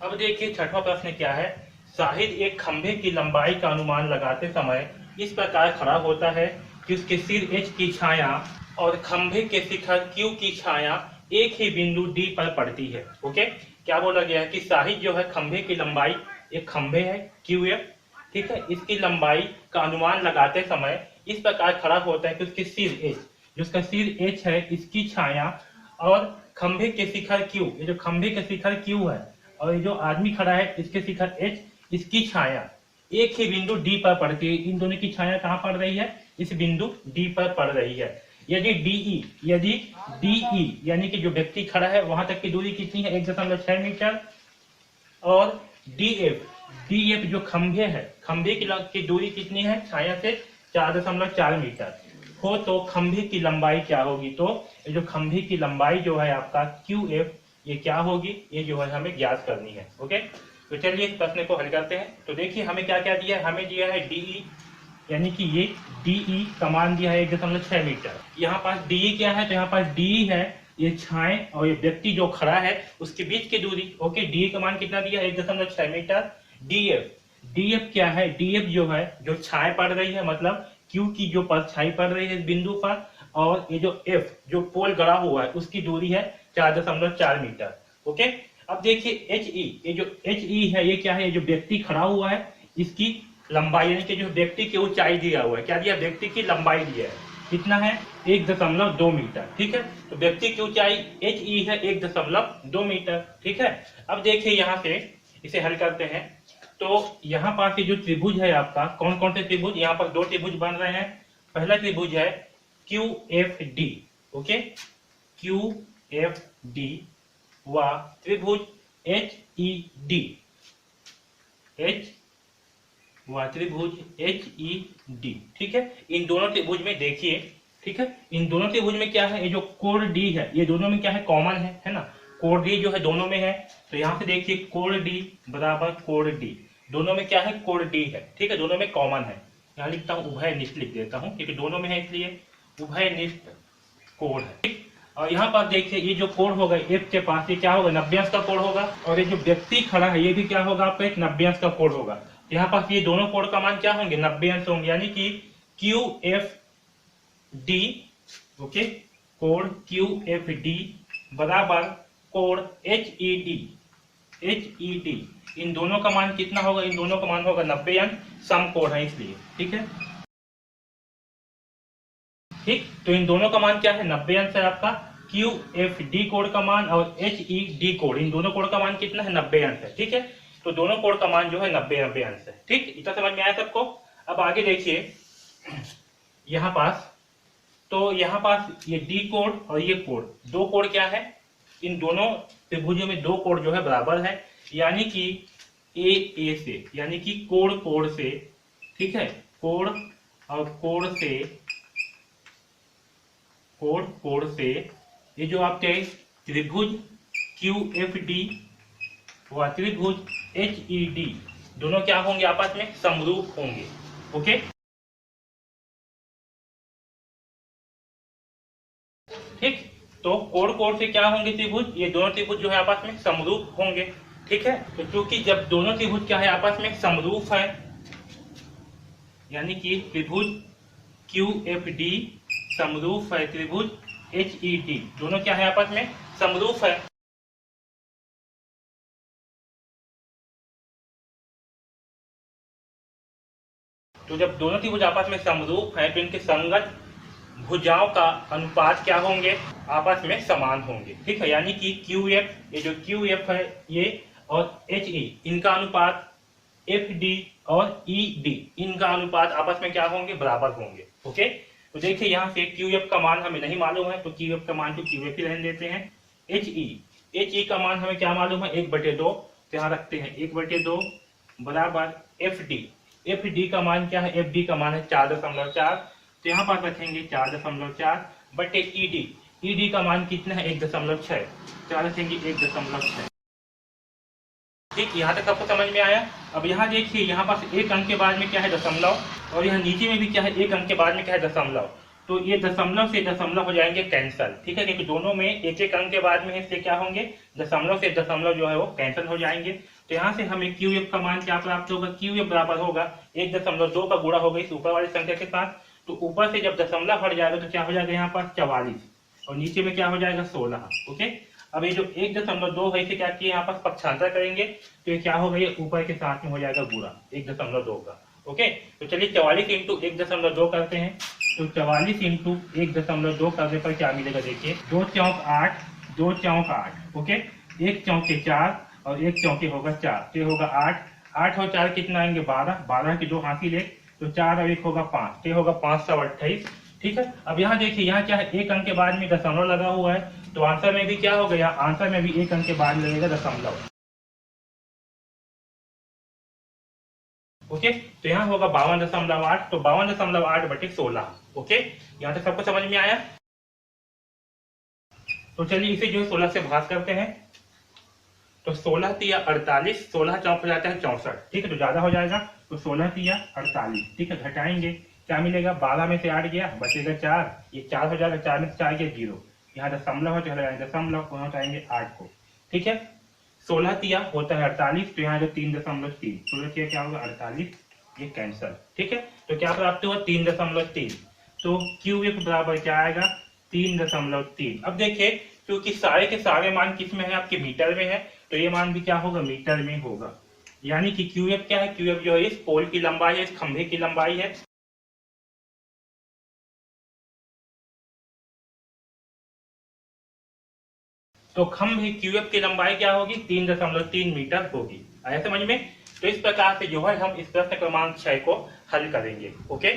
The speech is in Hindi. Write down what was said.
अब देखिए छठवां प्रश्न क्या है। शाहिद एक खंभे की लंबाई का अनुमान लगाते समय इस प्रकार खड़ा होता है कि उसके सिर एच की छाया और खंभे के शिखर क्यू की छाया एक ही बिंदु डी पर पड़ती है। ओके, क्या बोला गया है कि शाहिद जो है खंभे की लंबाई, एक खंभे है क्यू एफ, ठीक है, इसकी लंबाई का अनुमान लगाते समय इस प्रकार खड़ा होता है कि उसके सिर एच, जो उसका सिर एच है, इसकी छाया और खंभे के शिखर क्यू, ये जो खंभे के शिखर क्यू है और ये जो आदमी खड़ा है इसके शिखर एच, इसकी छाया एक ही बिंदु डी पर पड़ती है। इन दोनों की छाया कहाँ पड़ रही है? इस बिंदु डी पर पड़ रही है। यदि डीई यानी कि जो व्यक्ति खड़ा है वहां तक की दूरी कितनी है? 1.6 मीटर। और डीएफ जो खंभे है, खंभे की दूरी कितनी है छाया से? 4.4 मीटर हो तो खंभे की लंबाई क्या होगी? तो ये जो खंभे की लंबाई जो है आपका क्यू एफ, ये क्या होगी? ये जो है हमें ज्ञात करनी है। ओके, तो चलिए इस प्रश्न को हल करते हैं। तो देखिए हमें क्या क्या दिया है। हमें दिया है डीई, यानी कि ये डीई का मान दिया है 1.6 मीटर। यहाँ पास डीई क्या है? तो यहाँ पास डीई है ये छाए और ये व्यक्ति जो खड़ा है उसके बीच की दूरी। ओके, डीई का मान कितना दिया है? 1.6 मीटर। डीएफ क्या है? डीएफ जो है जो छाए पड़ रही है, मतलब क्यू की जो परछाई पड़ रही है इस बिंदु पर, और ये जो एफ जो पोल गड़ा हुआ है उसकी दूरी है 4.4 मीटर। ओके, अब देखिए एच ई, ये जो एच ई है ये क्या है? ये जो व्यक्ति खड़ा हुआ है इसकी लंबाई, यानी कि जो व्यक्ति की ऊंचाई दिया हुआ है, क्या दिया? व्यक्ति की लंबाई दिया है, कितना है? 1.2 मीटर। ठीक है, तो व्यक्ति की ऊंचाई एच ई है 1.2 मीटर। ठीक है, अब देखिए यहाँ से इसे हल करते हैं। तो यहाँ पास ये जो त्रिभुज है आपका, कौन कौन से त्रिभुज? यहाँ पर दो त्रिभुज बन रहे हैं। पहला त्रिभुज है Q F D. Okay, Q F D व त्रिभुज एच ई डी, व त्रिभुज एच ई डी। ठीक है, इन दोनों त्रिभुज में देखिए, ठीक है, इन दोनों त्रिभुज में क्या है? ये जो कोण डी है ये दोनों में क्या है? कॉमन है ना। कोण डी जो है दोनों में है, तो यहाँ से देखिए कोण डी बराबर कोण डी, दोनों में क्या है? कोण डी है। ठीक है, दोनों में कॉमन है। यहाँ लिखता हूँ उभयनिष्ठ लिख देता हूँ क्योंकि दोनों में है इसलिए उभयनिष्ठ कोण है। ठीक, और यहाँ पर देखिए ये जो कोण होगा एफ के पास, ये क्या होगा? 90 अंश का कोण होगा। और ये जो व्यक्ति खड़ा है ये भी क्या होगा आपका? एक 90 अंश का कोण होगा। यहाँ पास ये दोनों कोण का मान क्या होंगे? 90 अंश होंगे, यानी कि क्यू एफ डी, ओके, कोण क्यू एफ डी बराबर कोण एच ई डी, इन दोनों का मान कितना होगा? इन दोनों का मान होगा 90 अंश, समकोण है इसलिए। ठीक है, ठीक, तो इन दोनों का मान क्या है? 90 अंश है आपका। क्यू एफ डी कोण का मान और एच ई डी कोण, इन दोनों कोण का मान कितना है? 90 अंश है। ठीक है, तो दोनों कोण का मान जो है 90 अंश है। ठीक, इतना समझ में आया सबको? अब आगे देखिए यहाँ पास, तो यहाँ पास ये डी कोण और ये कोण, दो कोण क्या है? इन दोनों त्रिभुजों में दो कोण जो है बराबर है, यानी कि ए से, यानी कि कोण से, ठीक है, कोण और कोण से ये जो आपके त्रिभुज क्यू एफ डी व त्रिभुज एच ई डी दोनों क्या होंगे? आपस में समरूप होंगे। ओके, ठीक, तो कोण से क्या होंगे त्रिभुज? ये दोनों त्रिभुज जो है आपस में समरूप होंगे। ठीक है, तो क्योंकि जब दोनों त्रिभुज क्या है? आपस में समरूप है, यानी कि त्रिभुज क्यू एफ डी समरूप है त्रिभुज एच ई डी, दोनों क्या है? आपस में समरूप है। तो जब दोनों त्रिभुज आपस में समरूप है तो इनके संगत भुजाओं का अनुपात क्या होंगे? आपस में समान होंगे। ठीक है, यानी कि क्यू एफ, ये जो क्यू एफ है ये, और एच ई, इनका अनुपात एफ डी और ई डी, इनका अनुपात आपस में क्या होंगे? बराबर होंगे। ओके, तो देखिए यहाँ से क्यू एफ का मान हमें नहीं मालूम है, तो क्यू एफ का मान तो क्यू एफ ही रहने देते हैं। एच ई का मान हमें क्या मालूम है? 1/2, तो यहाँ रखते हैं 1/2 बराबर एफ डी का मान क्या है? एफ डी का मान है 4.4, तो यहाँ पर रखेंगे 4.4 बटे ई डी का मान कितना है? 1.6, तो यहाँ रखेंगे 1.6। ठीक, यहाँ तक आपको समझ में आया? अब यहाँ देखिए यहाँ पास एक अंक के बाद में क्या है? दशमलव, और यहाँ नीचे में भी क्या है? एक अंक के बाद में क्या है? दशमलव। तो ये दशमलव से दशमलव हो जाएंगे कैंसल, ठीक है, क्योंकि दोनों में एक एक अंक के बाद में है, इसलिए क्या होंगे, दशमलव से दशमलव जो है वो कैंसल हो जाएंगे। तो यहाँ से हमें क्यू एफ का मान क्या प्राप्त होगा, क्यू एफ बराबर होगा 1.2 का गुणा होगा इस ऊपर वाली संख्या के साथ। तो ऊपर से जब दशमलव हट जाएगा तो क्या हो जाएगा यहाँ पर 44 और नीचे में क्या हो जाएगा 16। ओके, अब ये जो 1.2 है इसे क्या किए यहाँ पर पक्षांतर करेंगे तो ये क्या होगा, ये ऊपर के साथ में हो जाएगा गुणा 1.2 का। ओके, तो चलिए 44 इंटू 1.2 करते हैं। तो 44 इंटू 1.2 करने पर क्या मिलेगा, देखिए 2 चौक 8, 2 चौक 8। ओके, 1 चौके 4 और 1 चौके होगा 4, तो ये होगा 8, 8 और 4 कितना आएंगे 12, 12 की 2 हासिल है, तो 4 और 1 होगा 5, तो ये होगा 528। ठीक है, अब यहाँ देखिए यहाँ क्या है, एक अंक के बाद में दशमलव लगा हुआ है, तो आंसर में भी क्या हो गया, आंसर में भी एक अंक के बाद लगेगा दशमलव। ओके, तो यहाँ होगा 52.8, तो 52.8 बटे 16। ओके, यहाँ तक सबको समझ में आया। तो चलिए इसे जो है 16 से भाग करते हैं। तो 16 तिया 48, 16 चौक हो जाता है 64, ठीक है, तो ज्यादा हो जाएगा, तो 16 तिया 48, ठीक है, घटाएंगे क्या मिलेगा, 12 में से 8 गया बचेगा 4, ये 4 हो जाएगा, 4 में से 4 गया 0, यहाँ दशमलव है तो लगाएंगे दशमलव, वहां उठाएंगे 8 को, ठीक है। 16 तिया होता है 48, तो यहाँ जो 3.3, 16 तिया क्या होगा 48, ये कैंसल, ठीक है। तो क्या प्राप्त हुआ 3.3, तो क्यू एफ बराबर क्या आएगा 3.3। अब देखिए क्योंकि सारे के सारे मान किस में है, आपके मीटर में है, तो ये मान भी क्या होगा मीटर में होगा, यानी कि क्यू एफ क्या है, क्यू एफ जो है इस पोल की लंबाई है, इस खंभे की लंबाई है। तो खंभे क्यू एफ की लंबाई क्या होगी 3.3 मीटर होगी। आया समझ में। तो इस प्रकार से जो है हम इस प्रश्न क्रमांक 6 को हल करेंगे। ओके।